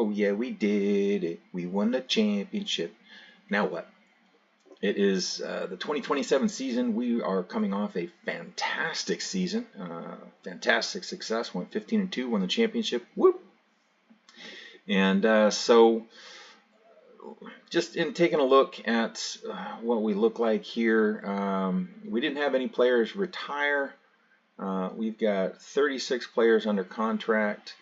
Oh yeah, we did it. We won the championship. Now what? It is the 2027 season. We are coming off a fantastic season, fantastic success. Went 15-2, won the championship. Whoop! And so, just in taking a look at what we look like here, we didn't have any players retire. We've got 36 players under contract.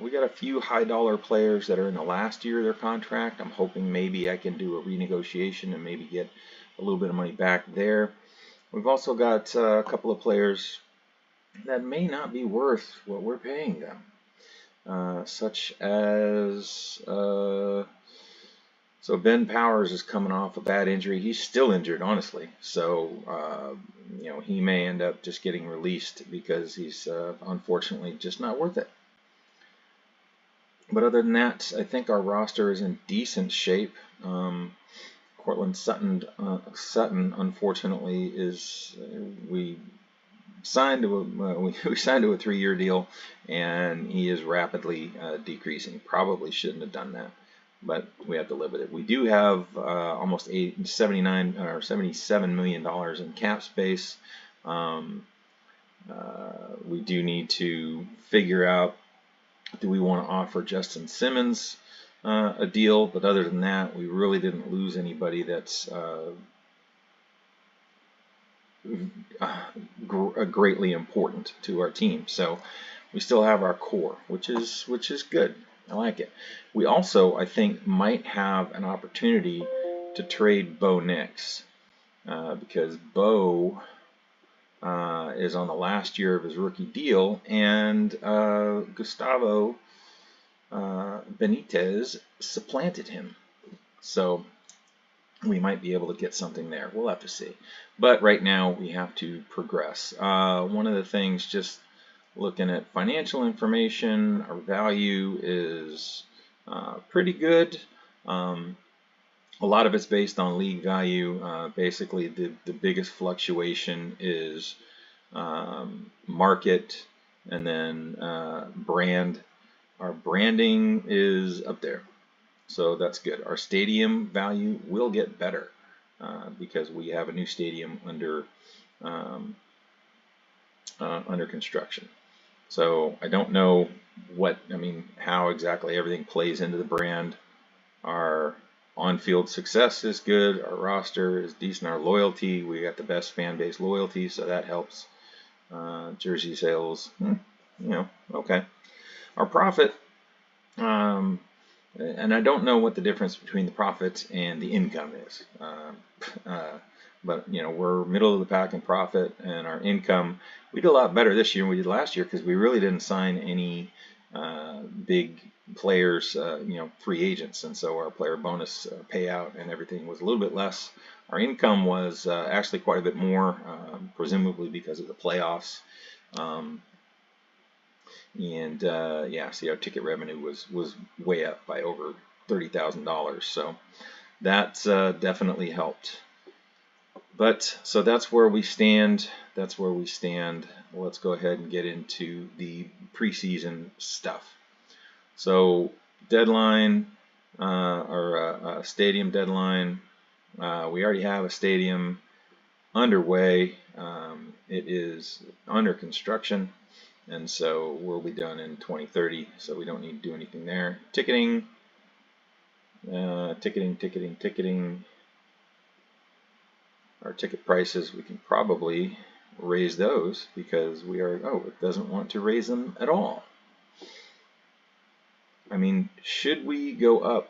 We got a few high dollar players that are in the last year of their contract. I'm hoping maybe I can do a renegotiation and maybe get a little bit of money back there. We've also got a couple of players that may not be worth what we're paying them, such as so Ben Powers is coming off a bad injury. He's still injured, honestly. So he may end up just getting released because he's unfortunately just not worth it. But other than that, I think our roster is in decent shape. Cortland Sutton, unfortunately, is we signed to we signed to a 3-year deal, and he is rapidly decreasing. Probably shouldn't have done that, but we have to live with it. We do have almost $77 million in cap space. We do need to figure out, do we want to offer Justin Simmons a deal? But other than that, we really didn't lose anybody that's greatly important to our team. So we still have our core, which is good. I like it. We also, I think, might have an opportunity to trade Bo Nix because Bo is on the last year of his rookie deal, and Gustavo Benitez supplanted him. So we might be able to get something there. We'll have to see. But right now we have to progress. One of the things, just looking at financial information, our value is pretty good. A lot of it's based on league value. Basically, the biggest fluctuation is market, and then brand. Our branding is up there, so that's good. Our stadium value will get better because we have a new stadium under construction. So I don't know how exactly everything plays into the brand. Our on-field success is good. Our roster is decent. Our loyalty, we got the best fan base loyalty, so that helps. Jersey sales, okay. Our profit, and I don't know what the difference between the profit and the income is. But we're middle of the pack in profit, and our income, we did a lot better this year than we did last year because we really didn't sign any big players, free agents, and so our player bonus payout and everything was a little bit less. Our income was actually quite a bit more, presumably because of the playoffs. See, our ticket revenue was way up by over $30,000, so that definitely helped. But so that's where we stand. That's where we stand. Let's go ahead and get into the preseason stuff. So deadline, or stadium deadline. We already have a stadium underway. It is under construction, and so we'll be done in 2030. So we don't need to do anything there. Ticketing. Our ticket prices, we can probably raise those because it doesn't want to raise them at all. I mean, should we go up?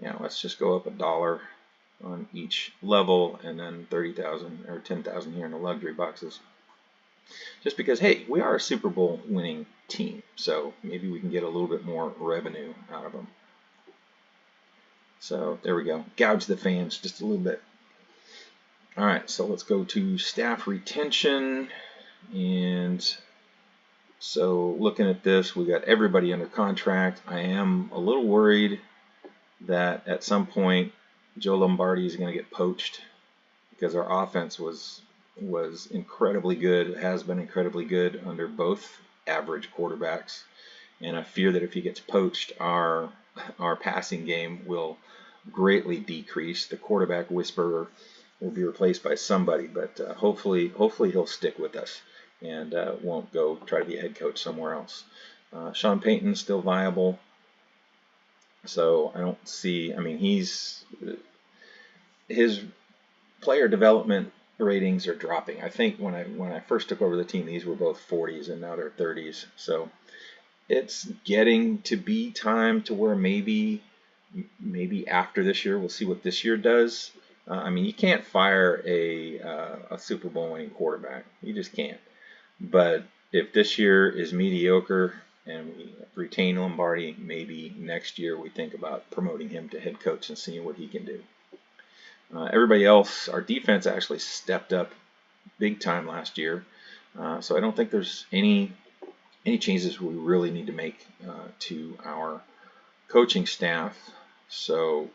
Yeah, let's just go up $1 on each level, and then 30,000 or 10,000 here in the luxury boxes. Just because, hey, we are a Super Bowl winning team, so maybe we can get a little bit more revenue out of them. So there we go. Gouge the fans just a little bit. All right, so let's go to staff retention. And so looking at this, we got everybody under contract. I am a little worried that at some point Joe Lombardi is going to get poached because our offense was incredibly good, has been incredibly good under both average quarterbacks. and I fear that if he gets poached, our passing game will greatly decrease. The quarterback whisperer will be replaced by somebody, but hopefully he'll stick with us and won't go try to be a head coach somewhere else. Sean Payton's still viable, so I don't see. I mean, his player development ratings are dropping. I think when I first took over the team, these were both 40s, and now they're 30s. So it's getting to be time to where maybe after this year, we'll see what this year does. I mean, you can't fire a Super Bowl winning quarterback. You just can't. But if this year is mediocre and we retain Lombardi, maybe next year we think about promoting him to head coach and seeing what he can do. Everybody else, our defense actually stepped up big time last year. So I don't think there's any changes we really need to make to our coaching staff. So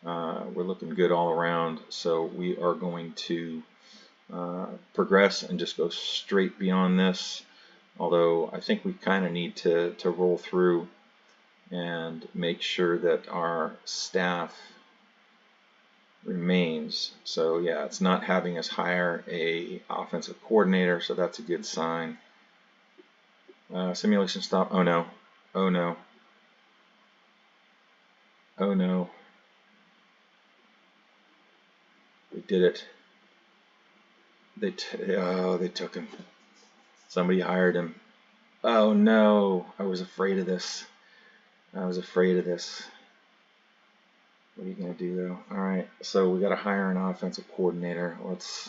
we're looking good all around. So we are going to progress and just go straight beyond this. Although I think we kind of need to roll through and make sure that our staff remains. So yeah, it's not having us hire a offensive coordinator, so that's a good sign. Simulation stop. Oh no. Oh no. Oh no. We did it. They took him. Somebody hired him. Oh no. I was afraid of this. I was afraid of this. What are you going to do though? Alright, so we got to hire an offensive coordinator. Let's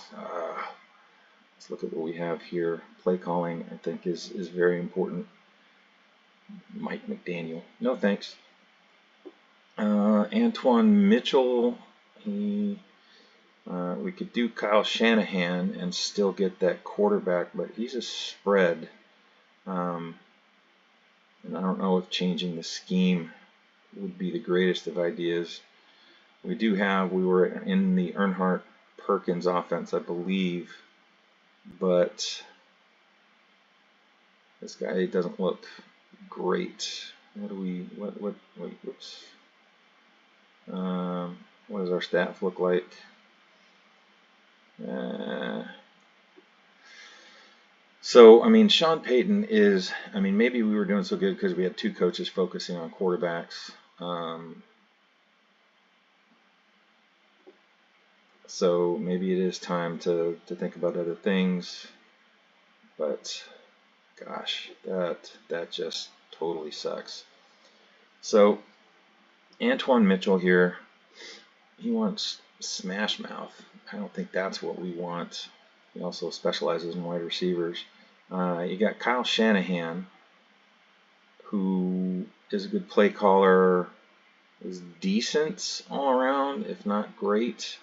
look at what we have here. Play calling, I think, is very important. Mike McDaniel. No thanks. Antoine Mitchell. We could do Kyle Shanahan and still get that quarterback, but he's a spread. And I don't know if changing the scheme would be the greatest of ideas. We were in the Earnhardt Perkins offense, I believe, but this guy doesn't look great. What does our staff look like? So, I mean, Sean Payton is, I mean, maybe we were doing so good because we had two coaches focusing on quarterbacks. So maybe it is time to think about other things, but gosh, that just totally sucks. So Antoine Mitchell here, he wants smash mouth. I don't think that's what we want. He also specializes in wide receivers. You got Kyle Shanahan, who is a good play caller, is decent all around, if not great.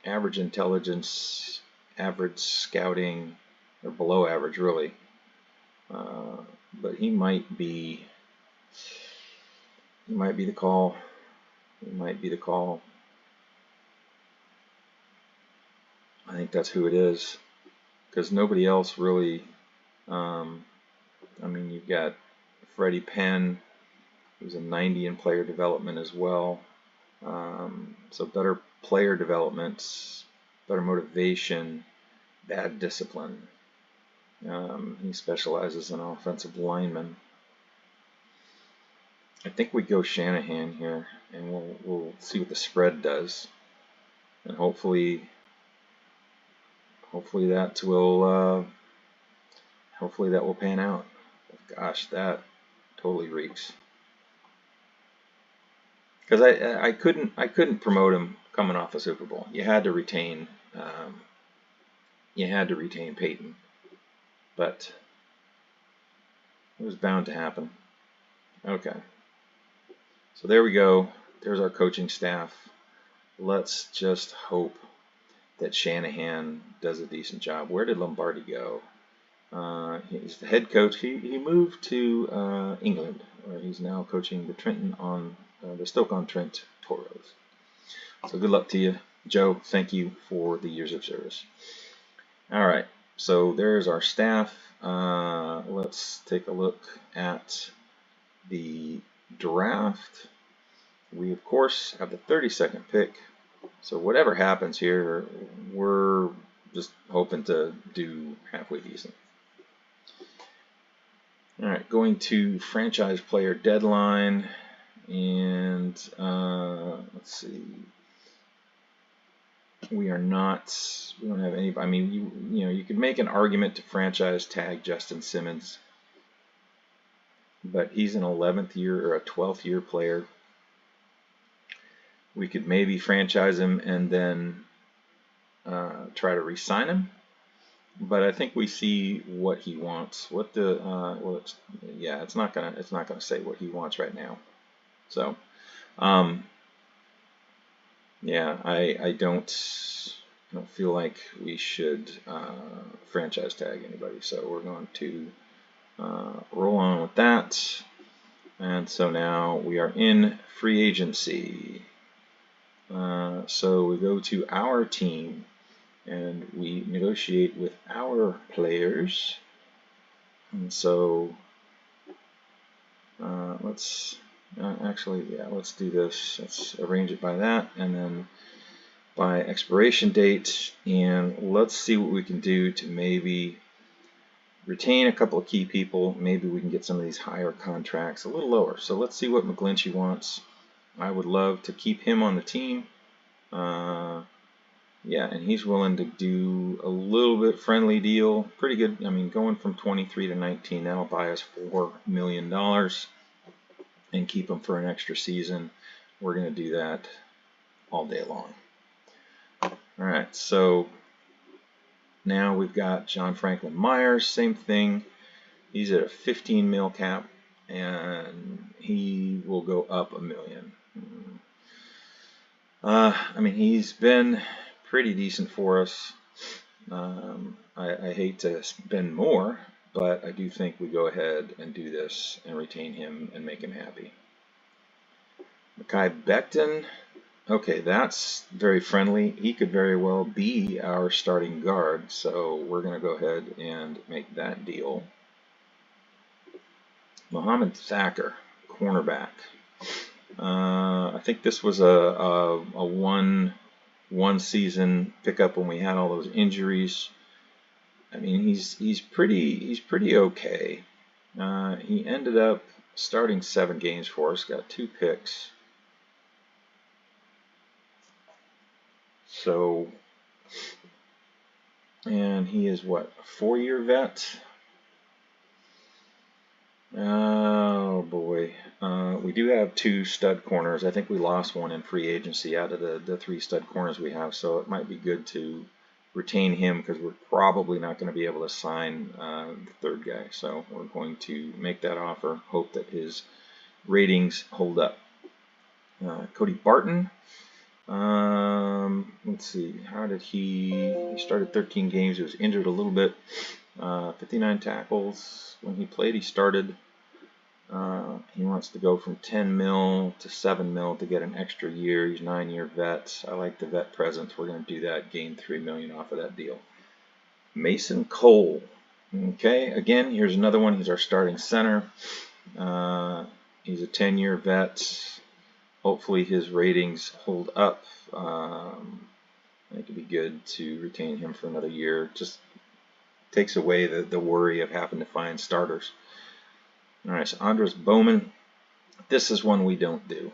Average intelligence, average scouting, or below average really. But he might be the call. He might be the call. I think that's who it is, because nobody else really. I mean, you've got Freddie Penn, who's a 90 in player development as well. So better player development, better motivation, bad discipline. He specializes in offensive linemen. I think we go Shanahan here, and we'll see what the spread does, and hopefully that will pan out. Gosh, that totally reeks. Because I couldn't promote him coming off the Super Bowl. You had to retain Peyton, but it was bound to happen. Okay, so there we go. There's our coaching staff. Let's just hope that Shanahan does a decent job. Where did Lombardi go? He's the head coach. He moved to England, where he's now coaching the Stoke-on-Trent Toros. So good luck to you, Joe. Thank you for the years of service. All right, so there's our staff. let's take a look at the draft. We, of course, have the 32nd pick. So whatever happens here, we're just hoping to do halfway decent. All right, going to franchise player deadline, and let's see. We don't have any. I mean, you could make an argument to franchise tag Justin Simmons, but he's an 11th year or a 12th year player. We could maybe franchise him and then try to re-sign him. But I think we see what he wants. What the it's not gonna say what he wants right now. So yeah, I don't feel like we should franchise tag anybody. So we're going to roll on with that. And so now we are in free agency. So we go to our team and we negotiate with our players. And so let's do this. Let's arrange it by that, and then by expiration date, and let's see what we can do to maybe retain a couple of key people. Maybe we can get some of these higher contracts a little lower. So let's see what McGlinchey wants. I would love to keep him on the team. Yeah, and he's willing to do a little bit friendly deal. Pretty good. I mean, going from 23 to 19, that'll buy us $4 million and keep him for an extra season. We're going to do that all day long. All right, so now we've got John Franklin Myers, same thing. He's at a 15 mil cap, and he will go up $1 million. I mean, he's been pretty decent for us. I hate to spend more, but I do think we go ahead and do this and retain him and make him happy. Mekhi Becton. Okay, that's very friendly. He could very well be our starting guard, so we're going to go ahead and make that deal. Mohamed Thacker, cornerback. I think this was a one season pickup when we had all those injuries. I mean, he's pretty okay. He ended up starting 7 games for us, got 2 picks. So, and he is what, a 4-year vet? Oh boy, we do have 2 stud corners. I think we lost one in free agency out of the 3 stud corners we have, so it might be good to retain him because we're probably not going to be able to sign the 3rd guy. So we're going to make that offer, hope that his ratings hold up. Cody Barton. Let's see, how did he started 13 games. He was injured a little bit. 59 tackles when he played. He started. He wants to go from 10 mil to 7 mil to get an extra year. He's 9-year vet. I like the vet presence. We're going to do that. Gain $3 million off of that deal. Mason Cole. Okay, again, here's another one. He's our starting center. He's a 10-year vet. Hopefully his ratings hold up. I think it'd be good to retain him for another year. Just takes away the worry of having to find starters. All right, so Andres Bowman. This is one we don't do.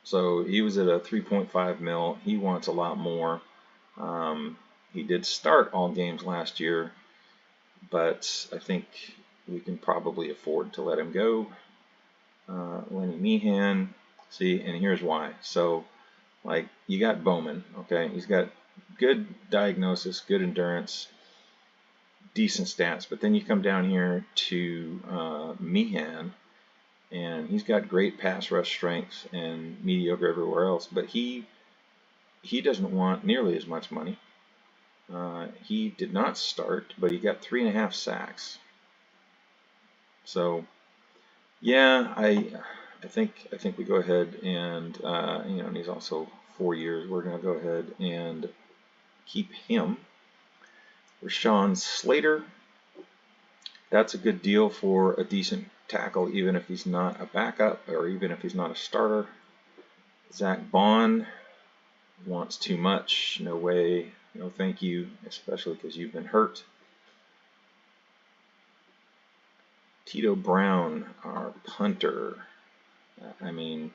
So he was at a 3.5 mil. He wants a lot more. He did start all games last year, but I think we can probably afford to let him go. Lenny Meehan. See, and here's why. So, like, you got Bowman, okay? He's got good diagnosis, good endurance, decent stats. But then you come down here to Meehan, and he's got great pass rush strength and mediocre everywhere else. But he doesn't want nearly as much money. He did not start, but he got 3.5 sacks. So, yeah, I think we go ahead and and he's also 4 years. We're going to go ahead and keep him. Rashawn Slater. That's a good deal for a decent tackle, even if he's not a backup or even if he's not a starter. Zach Bond wants too much. No way. No thank you, especially because you've been hurt. Tito Brown, our punter. I mean,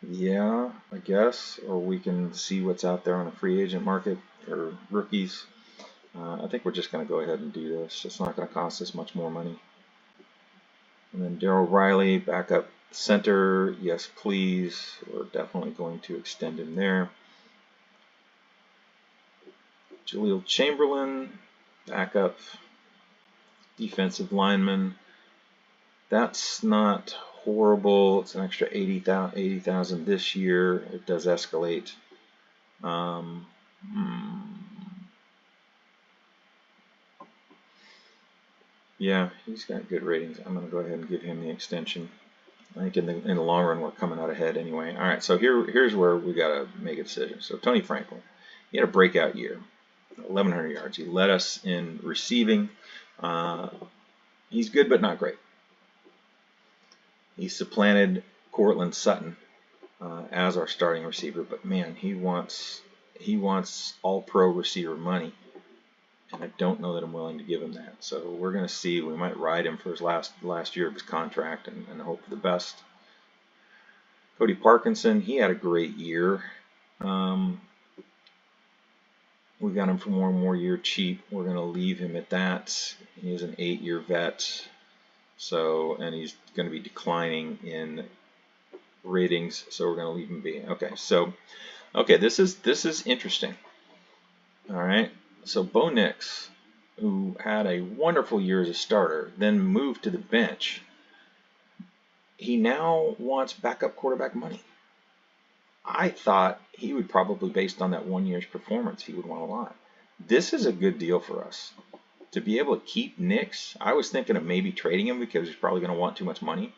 yeah, I guess. Or we can see what's out there on the free agent market for rookies. I think we're just going to go ahead and do this. It's not going to cost us much more money. And then Daryl Riley, backup center. Yes, please. We're definitely going to extend him there. Jaleel Chamberlain, backup defensive lineman. That's not horrible. It's an extra 80,000 this year. It does escalate. Yeah, he's got good ratings. I'm going to go ahead and give him the extension. I think in the long run we're coming out ahead anyway. All right, so here's where we got to make a decision. So Tony Franklin, he had a breakout year, 1,100 yards. He led us in receiving. He's good but not great. He supplanted Cortland Sutton as our starting receiver, but man, he wants all-pro receiver money, and I don't know that I'm willing to give him that. So we're going to see. We might ride him for his last year of his contract and hope for the best. Cody Parkinson, he had a great year. We got him for one more year cheap. We're going to leave him at that. He's an 8-year vet, and he's going to be declining in ratings, so we're going to leave him be. Okay, this is interesting. All right, so Bo Nix, who had a wonderful year as a starter, then moved to the bench. He now wants backup quarterback money. I thought he would probably, based on that 1 year's performance, he would want a lot. This is a good deal for us. To be able to keep Nix, I was thinking of maybe trading him because he's probably going to want too much money.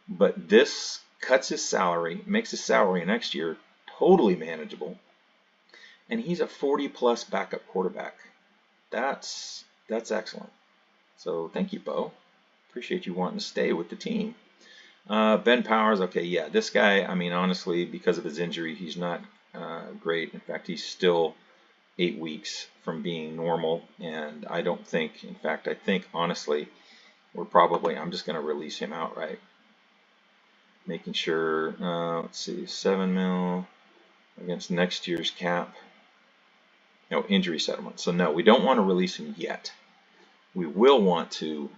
But this cuts his salary, makes his salary next year totally manageable. And he's a 40-plus backup quarterback. That's excellent. So thank you, Bo. Appreciate you wanting to stay with the team. Ben Powers, okay, yeah, this guy, I mean, honestly, because of his injury, he's not great. In fact, he's still 8 weeks from being normal, and I don't think, in fact, I think, honestly, I'm just going to release him outright. Making sure, let's see, $7 million against next year's cap. No, injury settlement. So, no, we don't want to release him yet. We will want to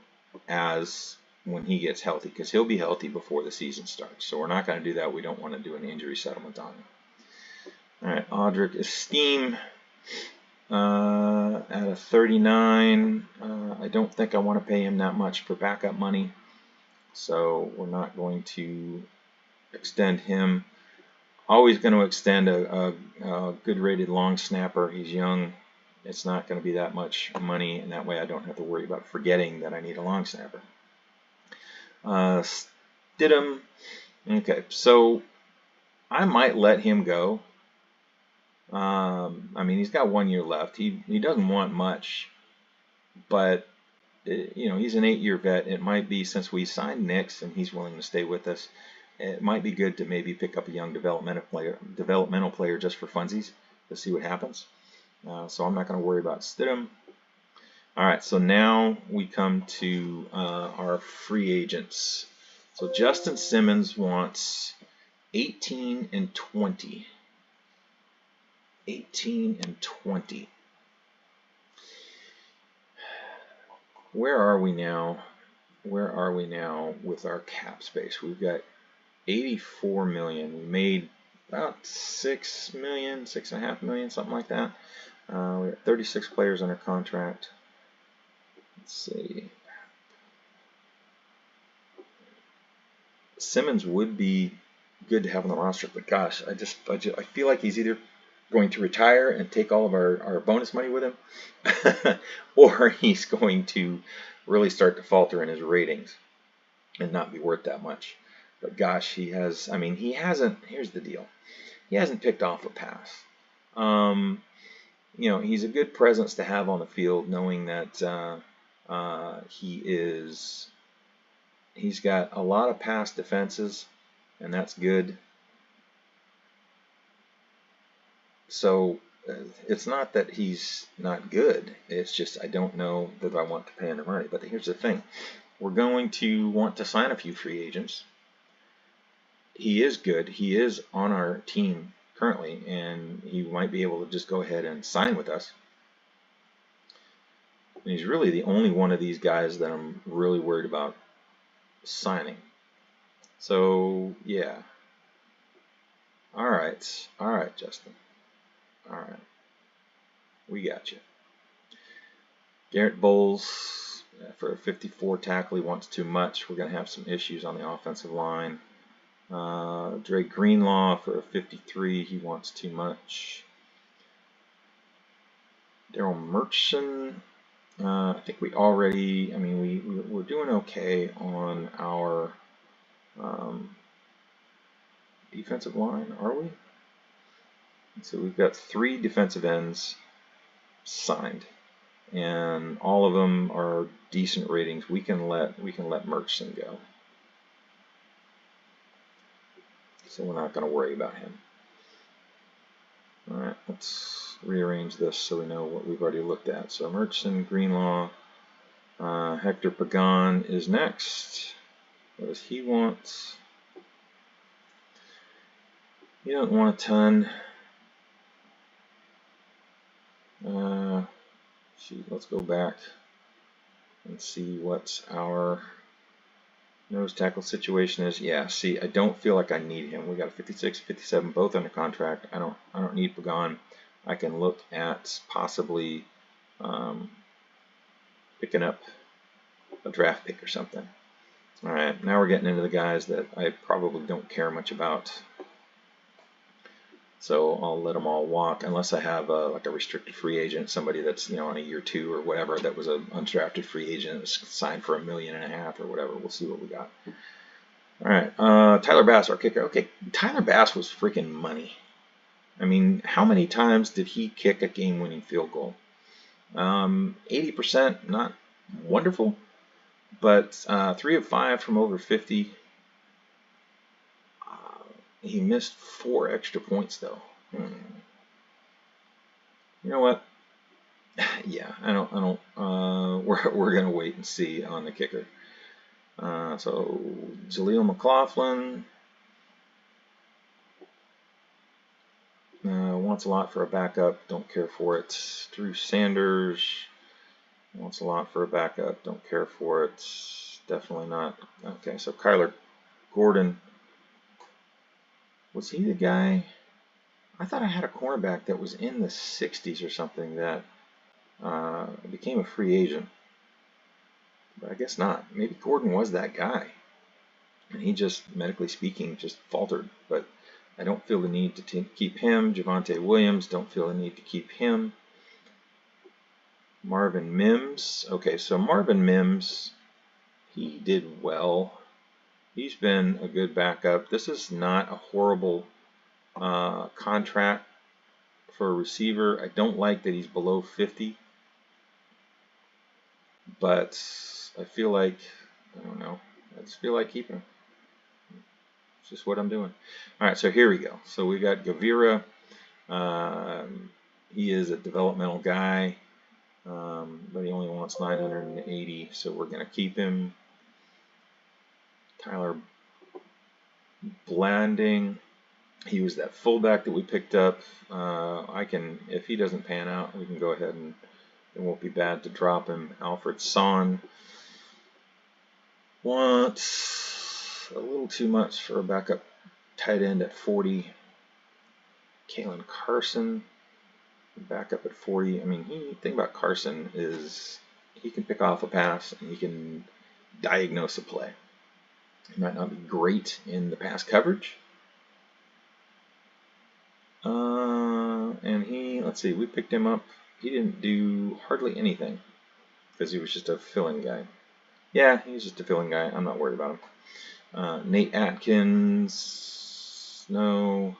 when he gets healthy, because he'll be healthy before the season starts. So we're not going to do that. We don't want to do an injury settlement on him. All right, Audric Esteem at a 39. I don't think I want to pay him that much for backup money, so we're not going to extend him. Always going to extend a good rated long snapper. He's young. It's not going to be that much money, and that way I don't have to worry about forgetting that I need a long snapper. Stidham, okay, so I might let him go. I mean, he's got 1 year left. He doesn't want much, but he's an 8-year vet. It might be, since we signed Nix and he's willing to stay with us, it might be good to maybe pick up a young developmental player just for funsies to see what happens. So I'm not going to worry about Stidham. All right, so now we come to our free agents. So Justin Simmons wants 18 and 20. 18 and 20. Where are we now? Where are we now with our cap space? We've got 84 million. We made about 6 million, 6.5 million, something like that. We got 36 players under contract. Let's see. Simmons would be good to have on the roster, but gosh, I feel like he's either going to retire and take all of our bonus money with him, or he's going to really start to falter in his ratings and not be worth that much. But gosh, he hasn't, here's the deal. He hasn't picked off a pass. you know, he's a good presence to have on the field, knowing that he's got a lot of pass defenses, and that's good. So it's not that he's not good. It's just I don't know that I want to pay him the money. But here's the thing. We're going to want to sign a few free agents. He is good. He is on our team currently, and he might be able to just go ahead and sign with us. And he's really the only one of these guys that I'm really worried about signing. So, yeah. All right, Justin. All right. We got you. Garrett Bowles for a 54 tackle. He wants too much. We're going to have some issues on the offensive line. Dre Greenlaw for a 53. He wants too much. Daryl Murchison. I think we already, I mean, we're doing okay on our defensive line, are we? So we've got 3 defensive ends signed, and all of them are decent ratings. We can let Murchison go, so we're not going to worry about him. All right, let's rearrange this so we know what we've already looked at. So Murchison, Greenlaw, Hector Pagan is next. What does he want? He doesn't want a ton. Let's go back and see what our nose tackle situation is. Yeah, see, I don't feel like I need him. We got a 56, 57, both under contract. I don't need Pagan. I can look at possibly picking up a draft pick or something. All right, now we're getting into the guys that I probably don't care much about. So I'll let them all walk unless I have like a restricted free agent, somebody that's, you know, on a year 2 or whatever, that was an undrafted free agent signed for $1.5 million or whatever. We'll see what we got. All right, Tyler Bass, our kicker. Okay, Tyler Bass was freaking money. I mean, how many times did he kick a game-winning field goal? 80%, not wonderful, but 3 of 5 from over 50. He missed 4 extra points though. You know what? Yeah, I don't. We're gonna wait and see on the kicker. So Jaleel McLaughlin wants a lot for a backup. Don't care for it. Drew Sanders wants a lot for a backup. Don't care for it. Definitely not. Okay, so Kyler Gordon. Was he the guy? I thought I had a cornerback that was in the 60s or something that became a free agent. But I guess not. Maybe Gordon was that guy. And he just, medically speaking, just faltered. But I don't feel the need to keep him. Javonte Williams, don't feel the need to keep him. Marvin Mims. Okay, so Marvin Mims, he did well. He's been a good backup. This is not a horrible contract for a receiver. I don't like that he's below 50. But I feel like, I don't know, I just feel like keeping him. It's just what I'm doing. All right, so here we go. So we got Gavira. He is a developmental guy, but he only wants 980, so we're going to keep him. Tyler Blanding. He was that fullback that we picked up. If he doesn't pan out, we can go ahead and it won't be bad to drop him. Alfred Son wants a little too much for a backup tight end at 40. Kalen Carson, backup at 40. I mean, the thing about Carson is he can pick off a pass and he can diagnose a play. He might not be great in the pass coverage. And let's see, we picked him up. He didn't do hardly anything because he was just a fill-in guy. Yeah, he's just a fill-in guy. I'm not worried about him. Nate Atkins, no.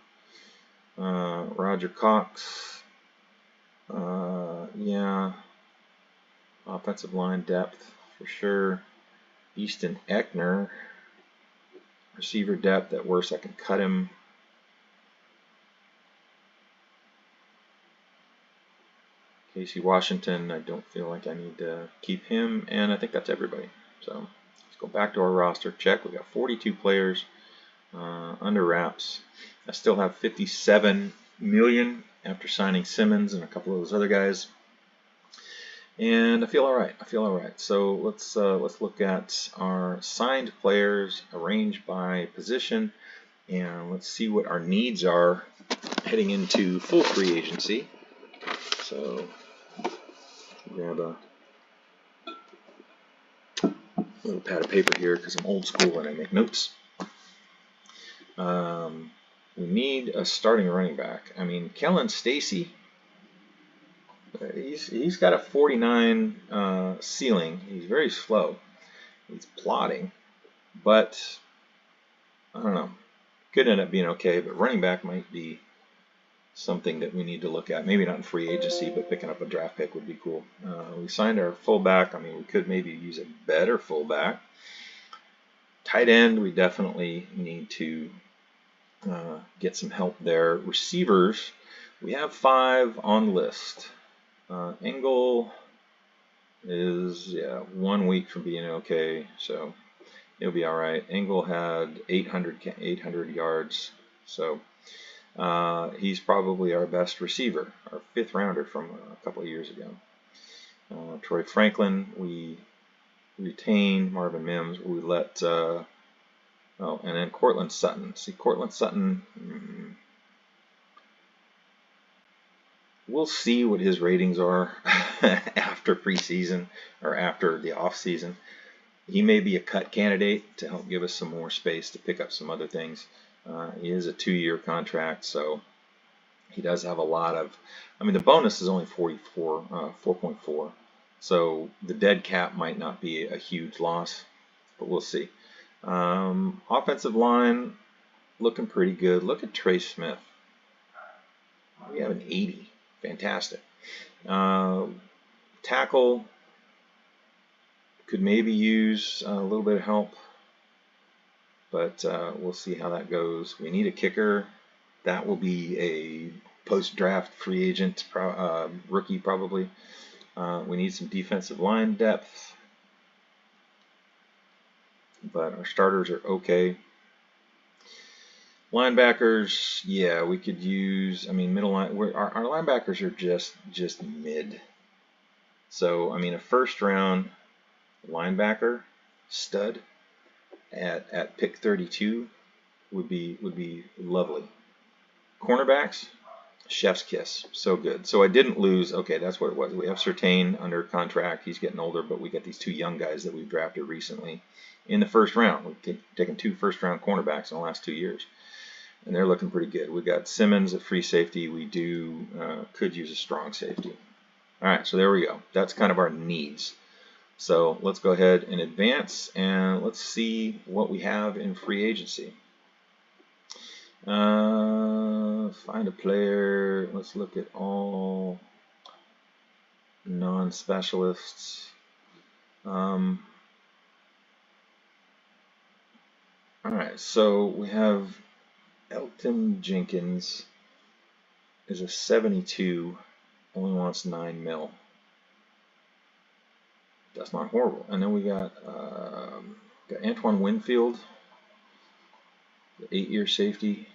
Roger Cox, Yeah, offensive line depth for sure. Easton Eckner, receiver depth. At worst, I can cut him. Casey Washington, I don't feel like I need to keep him, and I think that's everybody. So let's go back to our roster. Check. We got 42 players under wraps. I still have 57 million after signing Simmons and a couple of those other guys, and I feel all right. I feel all right. So let's look at our signed players arranged by position, and let's see what our needs are heading into full free agency. So grab a little pad of paper here because I'm old school and I make notes. We need a starting running back. I mean, Kellen Stacy, he's got a 49 ceiling. He's very slow. He's plodding, but I don't know. Could end up being okay, but running back might be something that we need to look at. Maybe not in free agency, but picking up a draft pick would be cool. We signed our fullback. I mean, we could maybe use a better fullback. Tight end, we definitely need to get some help there. Receivers, we have 5 on list. Engel is 1 week from being okay, so he'll be all right. Engel had 800 yards, so he's probably our best receiver, our 5th rounder from a couple of years ago. Troy Franklin, we retained. Marvin Mims, we let. And then Cortland Sutton. See, Cortland Sutton, we'll see what his ratings are after preseason or after the offseason. He may be a cut candidate to help give us some more space to pick up some other things. He is a 2-year contract, so he does have a lot of. I mean, the bonus is only 4.4, so the dead cap might not be a huge loss, but we'll see. Offensive line looking pretty good. Look at Trey Smith. We have an 80. Fantastic. Tackle could maybe use a little bit of help, but we'll see how that goes. We need a kicker. That will be a post-draft free agent rookie probably. We need some defensive line depth, but our starters are okay. Linebackers, yeah, we could use. I mean, middle line. Our linebackers are just mid. So I mean, a 1st round linebacker stud at pick 32 would be lovely. Cornerbacks, chef's kiss, so good. So I didn't lose. Okay, that's what it was. We have Surtain under contract. He's getting older, but we got these 2 young guys that we've drafted recently in the 1st round. We've taken 2 first-round cornerbacks in the last 2 years. And they're looking pretty good. We got Simmons at free safety. We could use a strong safety. All right, so there we go. That's kind of our needs. So let's go ahead and advance, and let's see what we have in free agency. Find a player. Let's look at all non-specialists. All right, so we have Elton Jenkins is a 72, only wants 9 mil. That's not horrible. And then we got Antoine Winfield, the 8-year safety.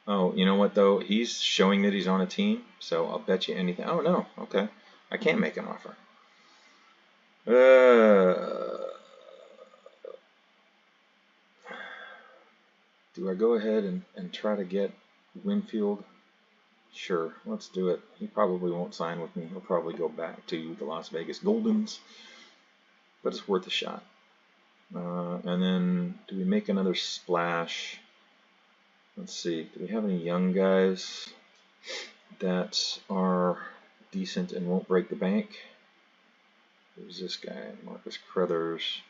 Oh, you know what though? He's showing that he's on a team, so I'll bet you anything. Oh no, okay. I can't make an offer. Do I go ahead and try to get Winfield? Sure, let's do it. He probably won't sign with me. He'll probably go back to the Las Vegas Goldens, but it's worth a shot. And then, do we make another splash? Let's see. Do we have any young guys that are decent and won't break the bank? Who's this guy? Marcus Crothers.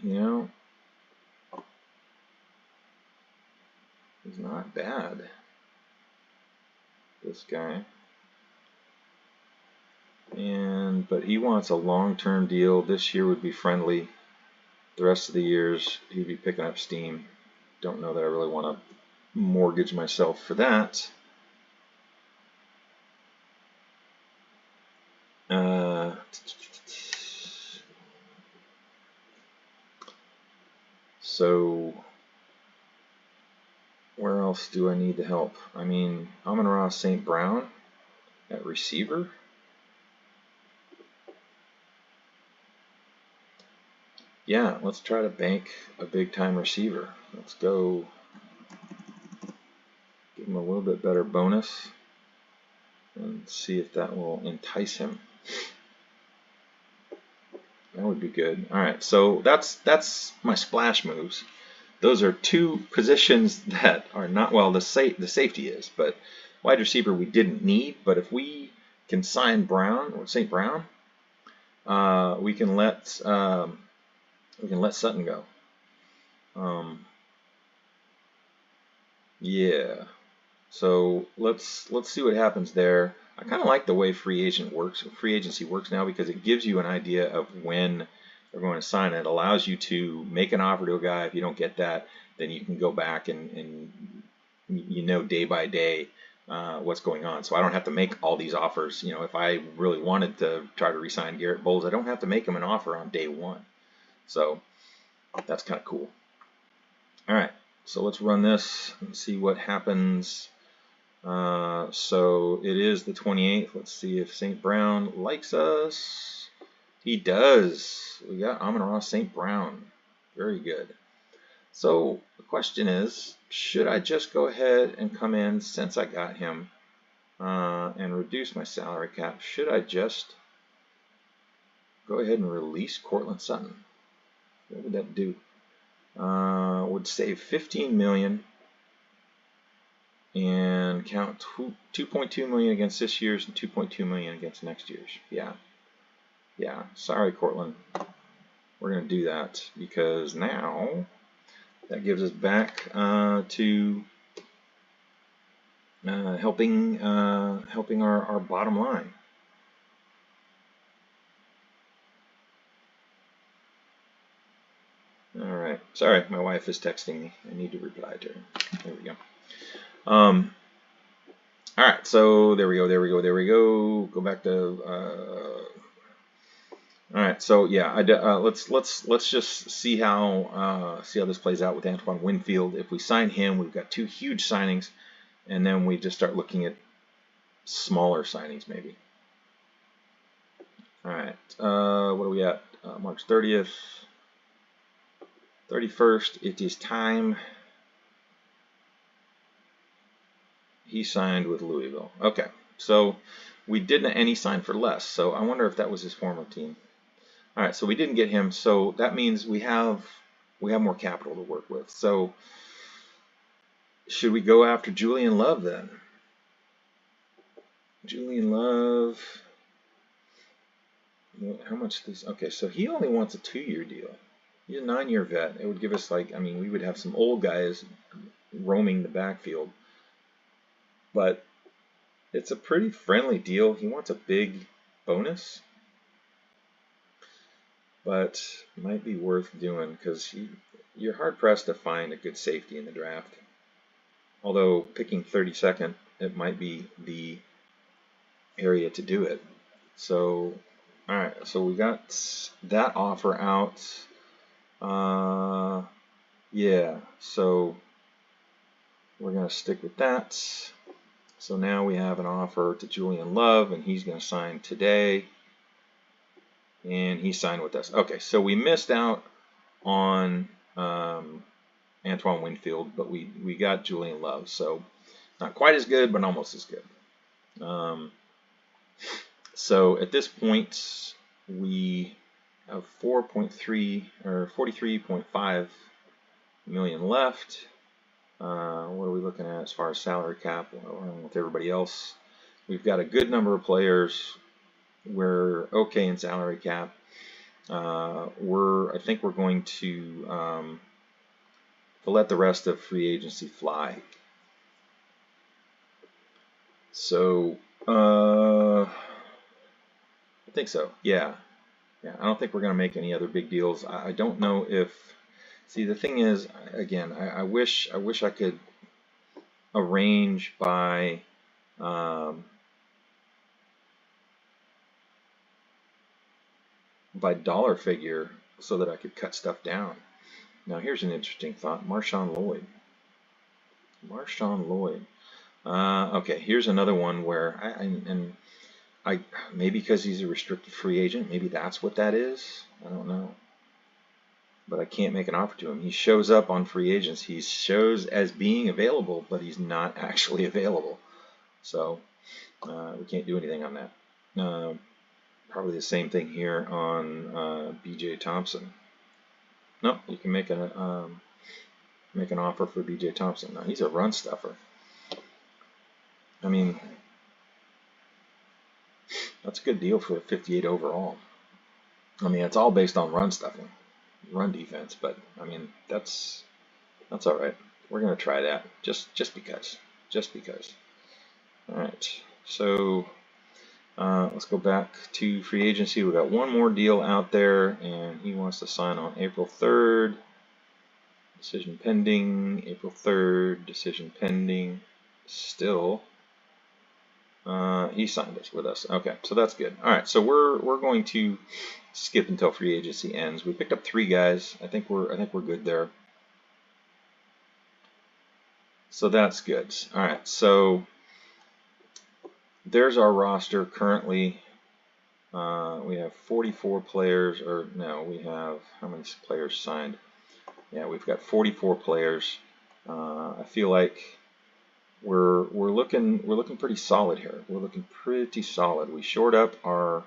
You know, not bad. This guy. But he wants a long-term deal. This year would be friendly. The rest of the years he'd be picking up steam. Don't know that I really want to mortgage myself for that. So where else do I need the help? I mean, Amon-Ra St. Brown at receiver. Yeah, let's try to bank a big-time receiver. Let's go give him a little bit better bonus and see if that will entice him. That would be good. All right, so that's my splash moves. Those are two positions that are not, well, the safety is, but wide receiver we didn't need. But if we can sign Brown or St. Brown, we can let Sutton go. Yeah. So let's see what happens there. I kind of like the way free agency works now, because it gives you an idea of when they're going to sign it. It allows you to make an offer to a guy. If you don't get that, then you can go back and you know day by day what's going on. So I don't have to make all these offers. You know, if I really wanted to try to re-sign Garrett Bowles, I don't have to make him an offer on day one. So that's kind of cool. All right, so let's run this and see what happens. So it is the 28th. Let's see if St. Brown likes us. He does. We got Amon-Ra St. Brown. Very good. So the question is, should I just go ahead and come in since I got him and reduce my salary cap? Should I just go ahead and release Courtland Sutton? What would that do? Would save $15 million. And count 2.2 million against this year's and 2.2 million against next year's. Yeah. Sorry, Cortland. We're going to do that because now that gives us back to helping our bottom line. All right. Sorry, my wife is texting me. I need to reply to her. There we go. All right, so there we go. Go back to. All right, so yeah, let's just see how this plays out with Antoine Winfield. If we sign him, we've got two huge signings, and then we just start looking at smaller signings maybe. All right, what are we at? March 30th, 31st. It is time. He signed with Louisville. Okay, so we didn't, and he signed for less. So I wonder if that was his former team. All right, so we didn't get him. So that means we have more capital to work with. So should we go after Julian Love then? Julian Love. How much this? Okay, so he only wants a 2-year deal. He's a 9-year vet. It would give us we would have some old guys roaming the backfield. But it's a pretty friendly deal. He wants a big bonus, but might be worth doing because you're hard pressed to find a good safety in the draft. Although picking 32nd, it might be the area to do it. So, all right. So we got that offer out. Yeah. So we're gonna stick with that. So now we have an offer to Julian Love, and he's going to sign today. And he signed with us. Okay, so we missed out on Antoine Winfield, but we got Julian Love. So not quite as good, but almost as good. So at this point, we have 4.3 or 43.5 million left. What are we looking at as far as salary cap? With everybody else, we've got a good number of players. We're okay in salary cap. I think we're going to let the rest of free agency fly. So, I think so. Yeah. Yeah. I don't think we're going to make any other big deals. I don't know if. See, the thing is, again, I wish I could arrange um, by dollar figure so that I could cut stuff down. Now, here's an interesting thought: Marshawn Lloyd. Marshawn Lloyd. Okay, here's another one where I maybe because he's a restricted free agent, maybe that's what that is. I don't know, but I can't make an offer to him. He shows up on free agents. He shows as being available, but he's not actually available. So we can't do anything on that. Probably the same thing here on B.J. Thompson. No, you can make an offer for B.J. Thompson. No, he's a run stuffer. I mean, that's a good deal for a 58 overall. I mean, it's all based on run stuffing, run defense, but I mean, that's all right. We're gonna try that just because, just because. All right, so let's go back to free agency. We got one more deal out there, and he wants to sign on April 3rd. Decision pending. April 3rd. Decision pending. Still. He signed it with us. Okay, so that's good. All right, so we're going to skip until free agency ends. We picked up 3 guys. I think we're good there. So that's good. All right, so there's our roster currently. We have 44 players, or no, we have how many players signed? Yeah, we've got 44 players. I feel like we're looking pretty solid here. We're looking pretty solid. We shored up our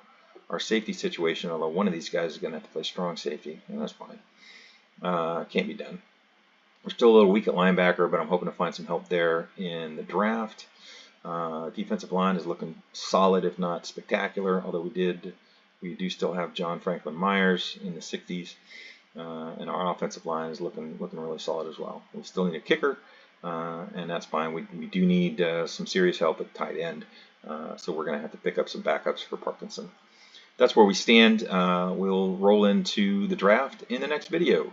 safety situation, although one of these guys is going to have to play strong safety, and that's fine. Can't be done. We're still a little weak at linebacker, but I'm hoping to find some help there in the draft. Defensive line is looking solid, if not spectacular, although we do still have John Franklin Myers in the 60s, and our offensive line is looking really solid as well. We still need a kicker, and that's fine. We do need some serious help at tight end, so we're going to have to pick up some backups for Parkinson. That's where we stand. We'll roll into the draft in the next video.